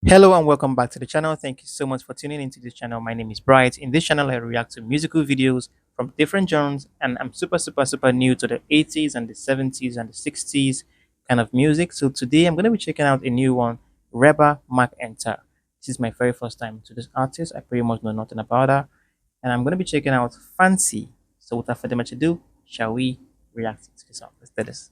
Hello and welcome back to the channel. Thank you so much for tuning into this channel. My name is Bright. In this channel, I react to musical videos from different genres, and I'm super new to the 80s and the 70s and the 60s kind of music. So today I'm going to be checking out a new one, Reba McEntire. This is my very first time to this artist. I pretty much know nothing about her, and I'm going to be checking out Fancy. So without further much ado, shall we react to this song? Let's do this.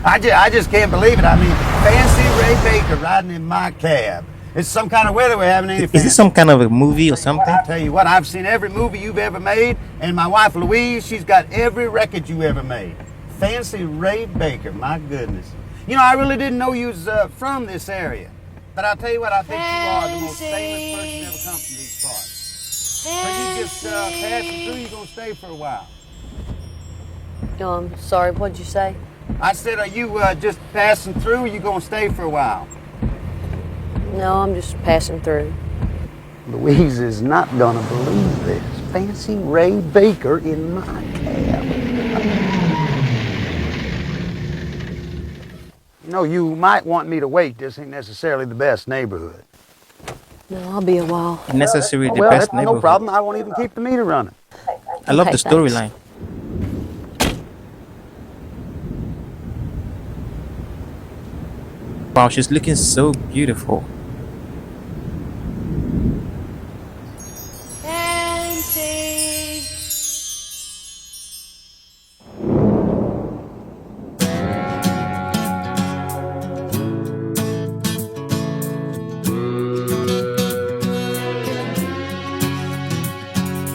I just can't believe it. I mean, fancy Ray Baker riding in my cab. It's some kind of weather we're having. Any Is this some kind of a movie or something? I tell you what, I've seen every movie you've ever made, and my wife Louise, she's got every record you ever made. Fancy Ray Baker, my goodness. You know, I really didn't know you was from this area, but I'll tell you what, I think you are the most famous person ever come from these parts. So you just passing through, you're gonna stay for a while. I'm sorry, what'd you say? I said, are you just passing through, or you gonna stay for a while? No, I'm just passing through. Louise is not gonna believe this. Fancy Ray Baker in my cab. You know, you might want me to wait. This ain't necessarily the best neighborhood. No, I'll be a while. Necessary, the Well, best that's neighborhood. no problem. I won't even keep the meter running. I love Okay, the storyline. Wow, she's looking so beautiful.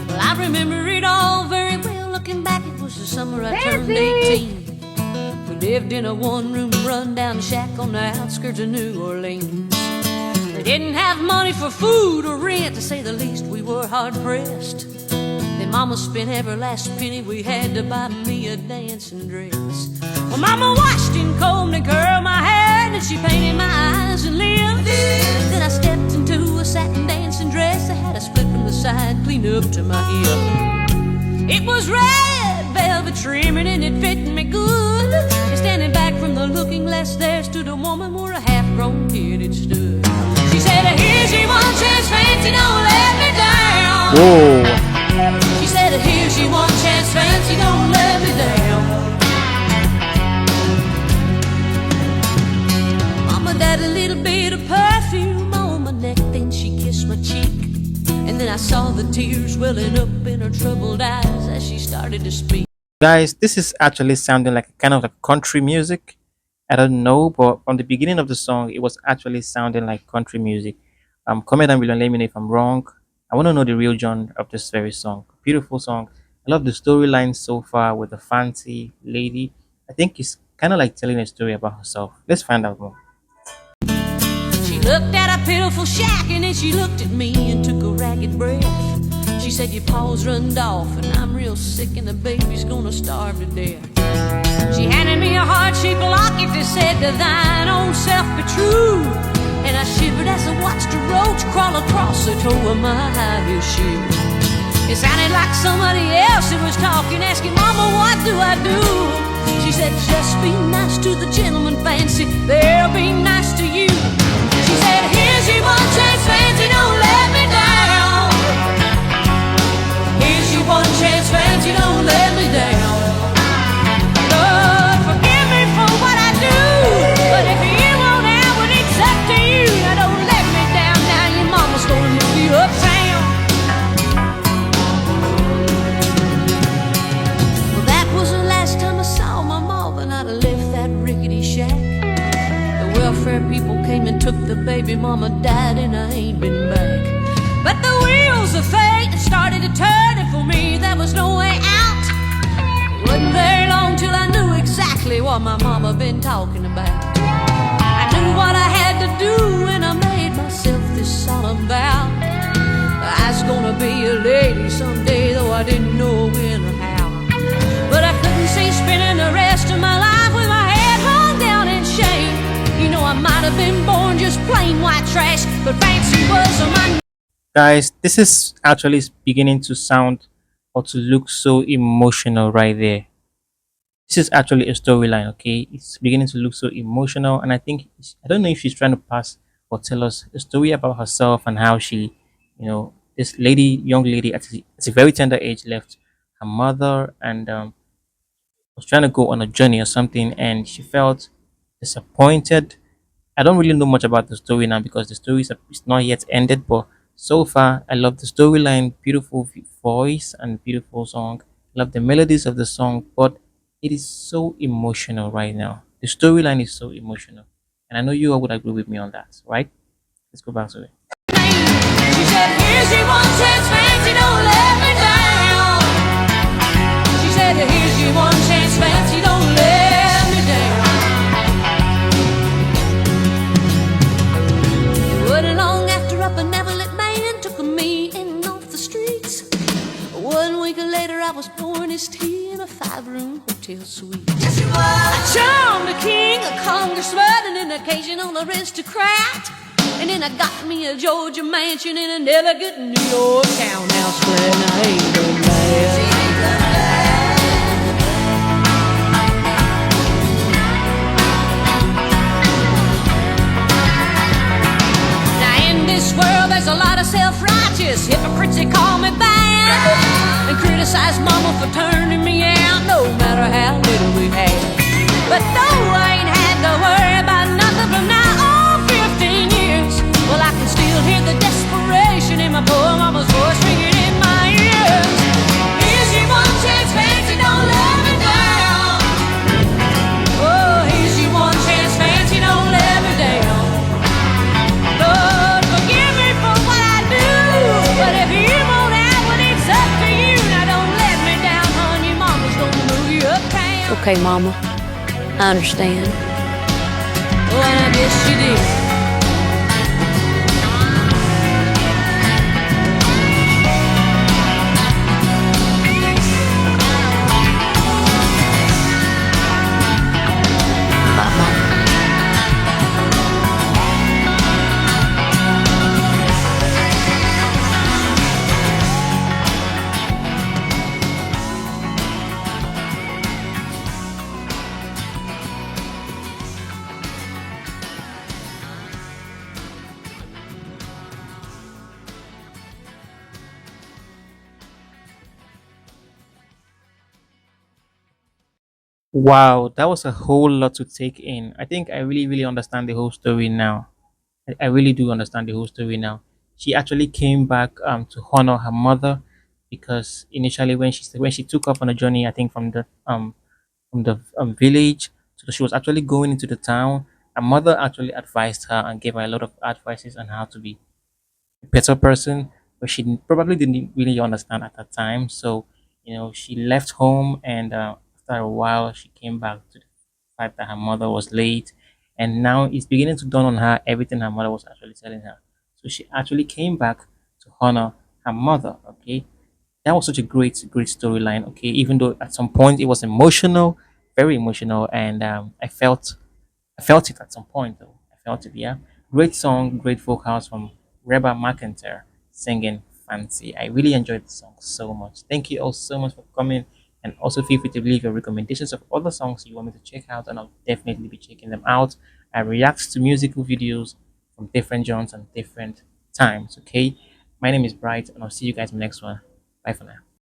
Well, I remember it all very well. Looking back, it was the summer I turned 18. We lived in a one-room run-down shack on the outskirts of New Orleans. We didn't have money for food or rent, to say the least. We were hard-pressed. Then Mama spent every last penny we had to buy me a dancing dress. Well, Mama washed and combed and curled my hair, and she painted my eyes and lips. Then I stepped into a satin dancing dress. I had a split from the side, clean up to my hip. It was red velvet trimming and it fit me good. And standing back from the looking glass, there stood a woman where a half-grown kid had stood. She said, here's your one chance, fancy, don't let me down. Whoa. She said, here's your one chance, fancy, don't let me down. Mama died a little bit of perfume on my neck, then she kissed my cheek. And then I saw the tears welling up in her troubled eyes as she started to speak. Guys, this is actually sounding like kind of like country music. I don't know, but from the beginning of the song, it was actually sounding like country music. Comment down below and let me know if I'm wrong. I want to know the real genre of this very song. Beautiful song. I love the storyline so far with the fancy lady. I think it's kind of like telling a story about herself. Let's find out more. She looked at a pitiful shack and then she looked at me and took a ragged breath. She said, your paws runned off and I'm real sick and the baby's gonna starve to death. She handed me a heart-shaped locket that said, to thine own self be true. And I shivered as I watched a roach crawl across the toe of my high-heel shoe. It sounded like somebody else that was talking, asking, Mama, what do I do? She said, just be nice to the gentleman, fancy, they'll be nice to you. She said, here's your one chance, fancy, don't let me down. Here's your one chance, fancy, don't let me down. Lord, forgive me for what I do, but if you won't have it, it's up to you. Now don't let me down, now your mama's gonna move you uptown. Well, that was the last time I saw my mama, and I'd left that rickety shack. The welfare people came and took the baby, mama died and I ain't been back. But the wheels of fate started to turn, and for me there was no way out. It wasn't very long till I knew exactly what my mama been talking about. I knew what I had to do and I made myself this solemn vow. I was gonna be a lady someday, though I didn't know when or how. But I couldn't see spending the rest of my life with my head hung down in shame. You know, I might have been born just plain white trash, but fancy was my... Guys, this is actually beginning to sound or to look so emotional right there. This is actually a storyline, okay? It's beginning to look so emotional, and I don't know if she's trying to pass or tell us a story about herself and how she, this lady, young lady at a very tender age, left her mother and was trying to go on a journey or something, and she felt disappointed. I don't really know much about the story now because the story is not yet ended, but so far I love the storyline, beautiful voice and beautiful song. I love the melodies of the song, but it is so emotional right now. The storyline is so emotional, and I know you all would agree with me on that, right? Let's go back to it. She said, here's your one chance, fancy, don't let me down. She said, here's your one chance, fancy, don't let me down. Wasn't long after a benevolent man took me in off the streets. 1 week later, I was pouring his tea in a 5-room hotel suite. Yes, you was. I charmed a king, a congressman, and an occasional aristocrat. And then I got me a Georgia mansion in an elegant New York townhouse flat. And I ain't done bad. Now in this world there's a lot of self-righteous hypocrites that call me bad and criticize mama for turning me out no matter how little we had. But though I ain't had to worry about nothing from now on 15 years, well, I can still hear the desperation in my poor mama's voice ringing in my ears. Here's your one chance, fancy, don't let me down. Oh, here's your one chance, fancy, don't let me down. Lord, forgive me for what I do, but if you won't have what it's up to you, now don't let me down, hon. Your mama's gonna move you uptown. Okay, Mama. I understand. Oh, and I guess she did. Bye, Mama. Wow, that was a whole lot to take in. I think I really, really understand the whole story now. I really do understand the whole story now. She actually came back to honor her mother because initially when she took off on a journey, I think from the village, so she was actually going into the town. Her mother actually advised her and gave her a lot of advices on how to be a better person, but she probably didn't really understand at that time. So, she left home, and after a while, she came back to the fact that her mother was late, and now it's beginning to dawn on her everything her mother was actually telling her. So she actually came back to honor her mother. Okay, that was such a great, great storyline. Okay, even though at some point it was emotional, very emotional, and I felt it at some point though. I felt it, yeah. Great song, great vocals from Reba McEntire singing Fancy. I really enjoyed the song so much. Thank you all so much for coming. And also feel free to leave your recommendations of other songs you want me to check out, and I'll definitely be checking them out. I react to musical videos from different genres and different times. Okay. My name is Bright, and I'll see you guys in the next one. Bye for now.